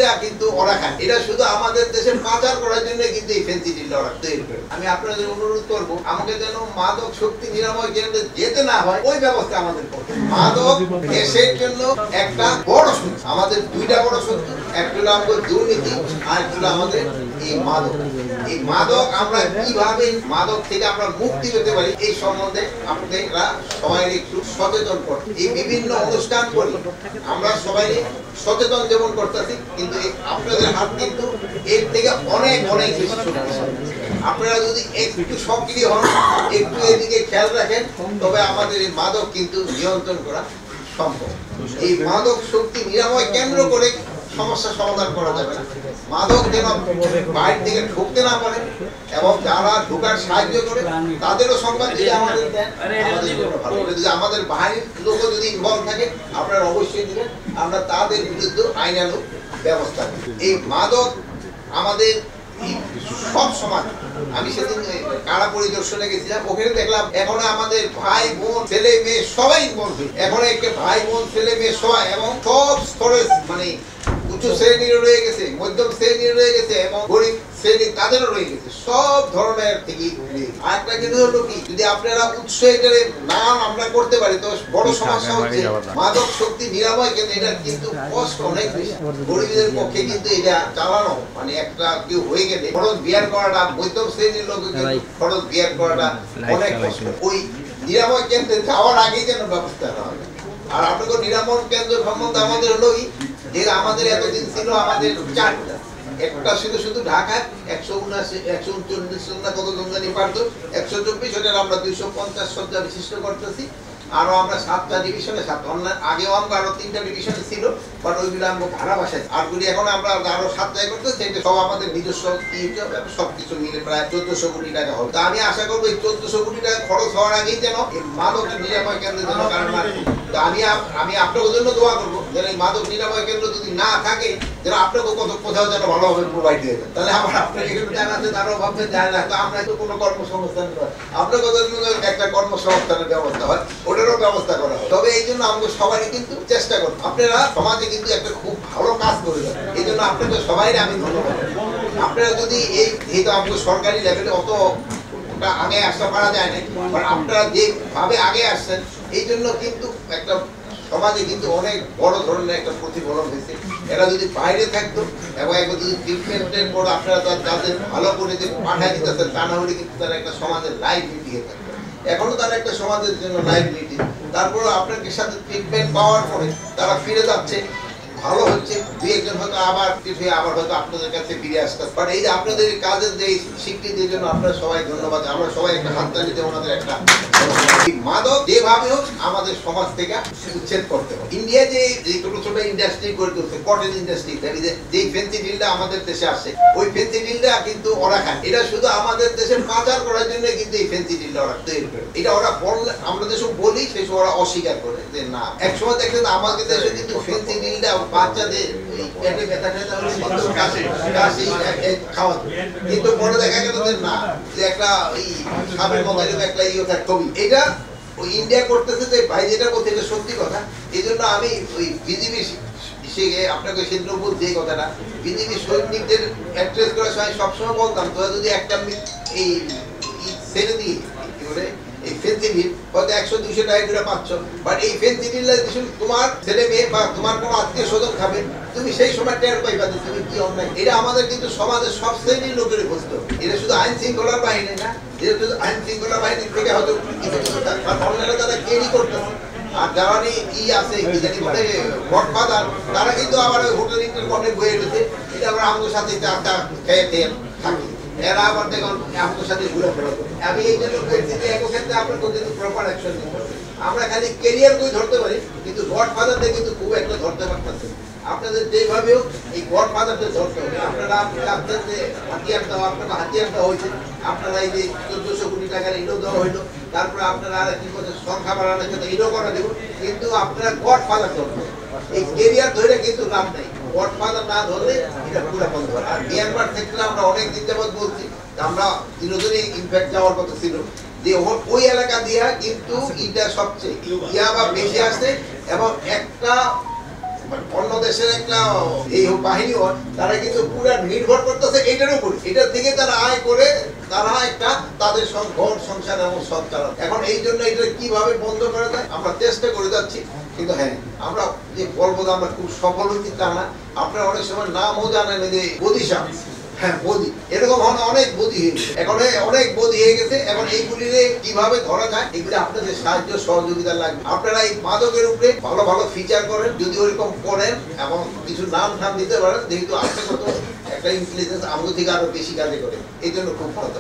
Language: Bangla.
ডিলটা কিন্তু ওরা খায়, এটা শুধু আমাদের দেশে পাচার করার জন্য কিন্তু এই ফেন্সি ডিলটা ওরা তৈরি করে। আমি আপনাদের অনুরোধ করবো আমাকে যেন মাদক শক্তি নিরাময় কেন্দ্রে যেতে না হয় ওই ব্যবস্থা আমাদের করতে। মাদক দেশের জন্য একটা বড় শত্রু, আমাদের দুইটা বড় শত্রু, একটা হলো আমাদের দুর্নীতি আর একটা হলো আমাদের এই মাদক। এই মাদক আমরা কিভাবে মাদক থেকে আমরা মুক্তি পেতে পারি এই সম্বন্ধে আপনারা সবাই একটু সচেতন করতে। এই বিভিন্ন অনুষ্ঠান করি আমরা সবাই সচেতন যেমন করতেছি, কিন্তু আপনাদের হাত কিন্তু এর থেকে অনেক অনেক বেশি শক্তিশালী। আপনারা যদি একটু সক্রিয় হন, একটু এদিকে খেয়াল রাখেন, তবে আমাদের এই মাদক কিন্তু নিয়ন্ত্রণ করা সম্ভব। এই মাদক শক্তি নিরাময় কেন্দ্র করে সমস্যা সমাধান করা যাবে না। মাদক যেন বাইরে থেকে ঢুকতে না পারে এবং যারা ঢোকার সাহায্য করে তাদেরও সংবাদ যদি আমাদের দেন, যদি আমাদের বাহিনীর লোকও যদি ইনভলভ থাকে আপনারা অবশ্যই দিবেন, আমরা তাদের বিরুদ্ধে আইনানুগ ব্যবস্থা নিই। এই মাদক আমাদের সব সমাজ, আমি সেদিন কারা পরিদর্শনে গেছিলাম, ওখানে দেখলাম এখন আমাদের ভাই বোন ছেলে মেয়ে সবাই ইনভলভ, এখন একটা ভাই বোন ছেলে মেয়ে সবাই এবং সব স্তরে, মানে উচ্চ শ্রেণীরও রয়ে গেছে, মধ্যম শ্রেণীর রয়ে গেছে এবং গরিব শ্রেণী তাদেরও রয়ে গেছে, সব ধরনের থেকে। আরেকটা কিন্তু হলো কি, যদি আপনারা উৎসাহের নাম আমরা করতে পারি তো বড় সমস্যা হচ্ছে মাদক শক্তি নিরাময় কেন্দ্র, এটা কিন্তু কষ্ট অনেক বেশি গরিবদের পক্ষে, কিন্তু এটা চালানো মানে একটা কেউ হয়ে গেলে খরচ বিয়ার করাটা, মধ্যম শ্রেণীর লোক খরচ বিয়ার করাটা অনেক কষ্ট। ওই নিরাময় কেন্দ্রে যাওয়ার আগেই যেন ব্যবস্থা নেওয়া হয়। আর আপনাদের নিরাময় কেন্দ্র সম্বন্ধে আমাদের হলো যে আমাদের এতদিন ছিল আমাদের চারটা, একটা শুধু শুধু ঢাকায় 139 না কত জনজানি পারতো 124, ওটার আমরা 250 শয্যা বিশিষ্ট করতেছি। আরো আমরা 7টা ডিভিশনে, আগেও আমরা আরো 3টা ডিভিশনে ছিল, বাট ওইগুলো আমরা ভাড়া বাসায়, আরগুলি এখন আমরা আরো 7টায় করতেছি। এটা সব আমাদের নিজস্ব সবকিছু মিলে প্রায় 1400 কোটি টাকা হবে। তা আমি আশা করবো এই 1400 কোটি টাকা খরচ হওয়ার আগেই যেন এই মাদক নিরাময় কেন্দ্রের জন্য, কারণ আমি আপনাদের জন্য দোয়া করবো যেন এই মাদক নিরাময় কেন্দ্র যদি না থাকে যেন আপনাকে কোথাও যেন ভালোভাবে প্রোভাইড দিয়ে দেন। তাহলে আমার আপনাকে জানাতে তারাও ভাববেন যায় না, তো আমরা একটু কোনো কর্মসংস্থান আপনাদের জন্য একটা কর্মসংস্থানের ব্যবস্থা হয়, ওটারও ব্যবস্থা করা হয়। তবে এই জন্য আমাদের সবাই কিন্তু চেষ্টা করবো, আপনারা সমাজে কিন্তু একটা খুব ভালো কাজ করে যাবেন, এই জন্য আপনাদের সবাই আমি ধন্যবাদ। আপনারা যদি যেহেতু আমাদের সরকারি লেভেলে অত আগে আসতে পারা যায় না, বাট আপনারা যেভাবে আগে আসছেন এই জন্য কিন্তু একটা সমাজে কিন্তু অনেক বড় ধরনের একটা প্রতিফলন হয়েছে। এরা যদি বাইরে থাকতো এবং একবার যদি ট্রিটমেন্টের পর আপনারা তাদের ভালো করে যে পাঠায় দিতেছেন, তা না হলে কিন্তু তারা একটা সমাজের লাইবিলিটি হয়ে থাকতো। এখনো তারা একটা সমাজের জন্য লাইবিলিটি, তারপরে আপনার সাথে ট্রিটমেন্ট পাওয়ার পরে তারা ফিরে যাচ্ছে, ভালো হচ্ছে, দুই একজন হয়তো আবার হয়তো আপনাদের কাছে ফিরে আসতে। বাট এই যে আপনাদের কাজের যে স্বীকৃতির জন্য আপনারা সবাই ধন্যবাদ। আমরা সবাই একটা হাততালি দিয়ে ওনাদের একটা মাদক যেভাবে হোক আমাদের সমাজ থেকে উচ্ছেদ করতে হবে। ইন্ডিয়া যে ছোট ছোট ইন্ডাস্ট্রি গড়ে তুলছে, কটেজ ইন্ডাস্ট্রি, যে ফেন্সি ডিলটা আমাদের দেশে আসে, ওই ফেন্সি ডিলটা কিন্তু ওরা খায়, এটা শুধু আমাদের দেশে পাচার করার জন্য কিন্তু এই ফেন্সি ডিলটা ওরা তৈরি করে। এটা ওরা বললে, আমরা যেসব বলি সেসব ওরা অস্বীকার করে যে না। একসময় দেখেন আমাদের দেশে কিন্তু ফেন্সি ডিলটা বাচ্চাদের পেটে ব্যথা খেতে হলে খাওয়াতো, কিন্তু পরে দেখা গেল যে না, যে একটা এই সাবের মতো একটা ছবি, এটা ওই ইন্ডিয়া করতেছে যে ভাই যেটা বলতে এটা সত্যি কথা। এই জন্য আমি ওই বিজেপি আপনাকে সেদিন বলছি এই কথাটা, বিজেপি সৈনিকদের অ্যাড্রেস করার সময় সবসময় বলতাম তোরা যদি একটা এই ছেড়ে দিই এই ফেন্সিডিল হয়তো 100-200 টাকা করে পাচ্ছ, বাট এই ফেন্সিডিল তোমার ছেলে মেয়ে বা তোমার কোনো আত্মীয় স্বজন খাবে, তুমি সেই সময় টের পাইবা যে তুমি কি অন্যায়। এটা আমাদের কিন্তু সমাজের সব শ্রেণীর লোকের বুঝতে হবে। এটা শুধু আইন শৃঙ্খলার বাহিনী না, এটা শুধু আইন শৃঙ্খলা বাহিনীর থেকে হয়তো কিছু কিছু তারা ক্যারি করতেছে। আর যারা আছে গডফাদার, তারা কিন্তু আবার ওই হোটেল ইন্টারকন্টে বয়ে গেছে, এটা আবার আমাদের সাথে চারটা খেয়ে থাকি, এরা আবার দেখুন আমাদের সাথে ঘুরে ফেরা করে। আমি এই জন্য বলছি যে এক ক্ষেত্রে আপনার কিন্তু প্রপার অ্যাকশন নিতে হবে। আমরা খালি ক্যারিয়ার বই ধরতে পারি, কিন্তু গডফাদারদের কিন্তু খুব একটা ধরতে পারতেছে। আপনাদের যেভাবে হোক এই গডফাদারদের ধরতে হবে। আপনারা আপনাদের যে হাতিয়ারটা, আপনারা হাতিয়ারটা হয়েছে, আপনারা এই যে 1400 কোটি টাকার এটাও দেওয়া হইলো, তারপরে আপনারা আর কি করছে সংখ্যা বাড়ানোর সাথে এটাও করা দেবো, কিন্তু আপনারা গডফাদার ধরতে হবে। এই ক্যারিয়ার ধরে কিন্তু লাভ নেই, গডফাদার না ধরলে এটা পুরো বন্ধ হয়। আর মিয়ানমার ক্ষেত্রে আমরা অনেক দিন যাবত বলছি, আমরা দিনজনই ইনফ্যাক্ট যাওয়ার কথা ছিল যে ওই এলাকা দিয়া কিন্তু এটা সবচেয়ে ইয়াবা বেশি আসছে এবং একটা মানে অন্য দেশের একটা এই বাহিনী হয়, তারা কিন্তু পুরো নির্ভর করতেছে এটার উপরে, এটার দিকে তারা আয় করে তারা একটা তাদের ঘর সংসার এবং সব চালান। এখন এই জন্য এটা কিভাবে বন্ধ করা যায় আমরা চেষ্টা করে যাচ্ছি, কিন্তু হ্যাঁ আমরা যে বলবো আমরা খুব সফল হচ্ছি তা না। আপনারা অনেক সময় নামও জানেন যে বদিশা, হ্যাঁ বদি, এরকম অনেক বদি হয়ে গেছে, এখন অনেক বদি হয়ে গেছে। এখন এইগুলি কিভাবে ধরা যায় এগুলি আপনাদের সাহায্য সহযোগিতা লাগবে। আপনারা এই মাদকের উপরে ভালো ভালো ফিচার করেন, যদি ওইরকম করেন এবং কিছু নাম দিতে পারেন, যেহেতু আপনার মতো একটা ইন্টেলিজেন্স আমাদের থেকে আরো বেশি কাজে করে, এই জন্য খুব ভালো।